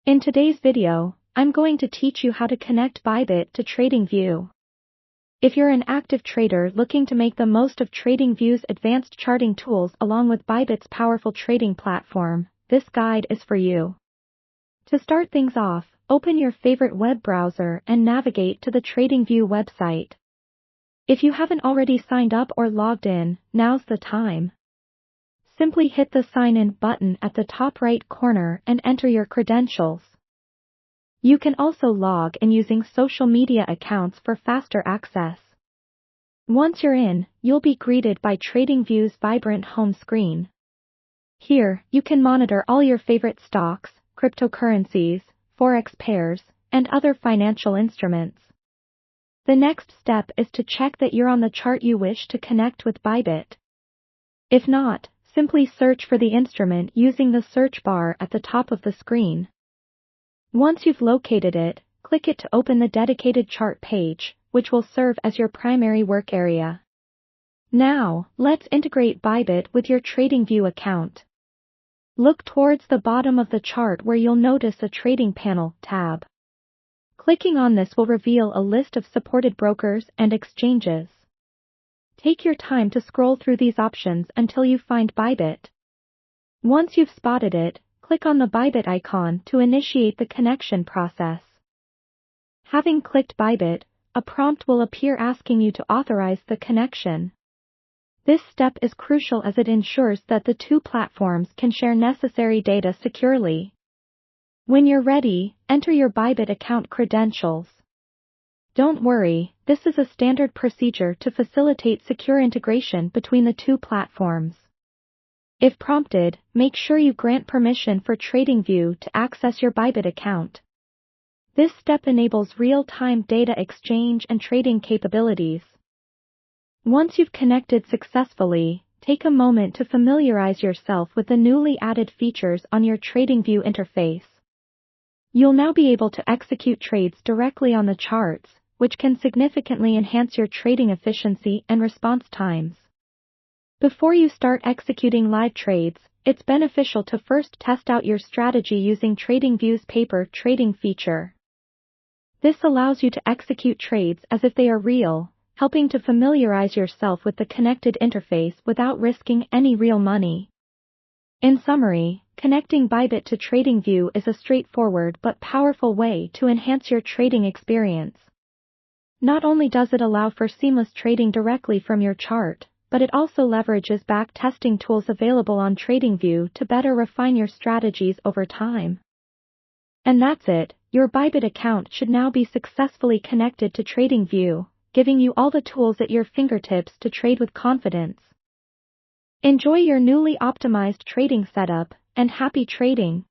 In today's video, I'm going to teach you how to connect Bybit to Tradingview. If you're an active trader looking to make the most of Tradingview's advanced charting tools along with Bybit's powerful trading platform, this guide is for you. To start things off, open your favorite web browser and navigate to the Tradingview website. If you haven't already signed up or logged in, now's the time. Simply hit the Sign In button at the top right corner and enter your credentials. You can also log in using social media accounts for faster access. Once you're in, you'll be greeted by Tradingview's vibrant home screen. Here, you can monitor all your favorite stocks, cryptocurrencies, forex pairs, and other financial instruments. The next step is to check that you're on the chart you wish to connect with Bybit. If not, simply search for the instrument using the search bar at the top of the screen. Once you've located it, click it to open the dedicated chart page, which will serve as your primary work area. Now, let's integrate Bybit with your Tradingview account. Look towards the bottom of the chart where you'll notice a Trading Panel tab. Clicking on this will reveal a list of supported brokers and exchanges. Take your time to scroll through these options until you find Bybit. Once you've spotted it, click on the Bybit icon to initiate the connection process. Having clicked Bybit, a prompt will appear asking you to authorize the connection. This step is crucial as it ensures that the two platforms can share necessary data securely. When you're ready, enter your Bybit account credentials. Don't worry, this is a standard procedure to facilitate secure integration between the two platforms. If prompted, make sure you grant permission for Tradingview to access your Bybit account. This step enables real-time data exchange and trading capabilities. Once you've connected successfully, take a moment to familiarize yourself with the newly added features on your Tradingview interface. You'll now be able to execute trades directly on the charts, which can significantly enhance your trading efficiency and response times. Before you start executing live trades, it's beneficial to first test out your strategy using Tradingview's paper trading feature. This allows you to execute trades as if they are real, helping to familiarize yourself with the connected interface without risking any real money. In summary, connecting Bybit to Tradingview is a straightforward but powerful way to enhance your trading experience. Not only does it allow for seamless trading directly from your chart, but it also leverages back-testing tools available on Tradingview to better refine your strategies over time. And that's it, your Bybit account should now be successfully connected to Tradingview, giving you all the tools at your fingertips to trade with confidence. Enjoy your newly optimized trading setup, and happy trading!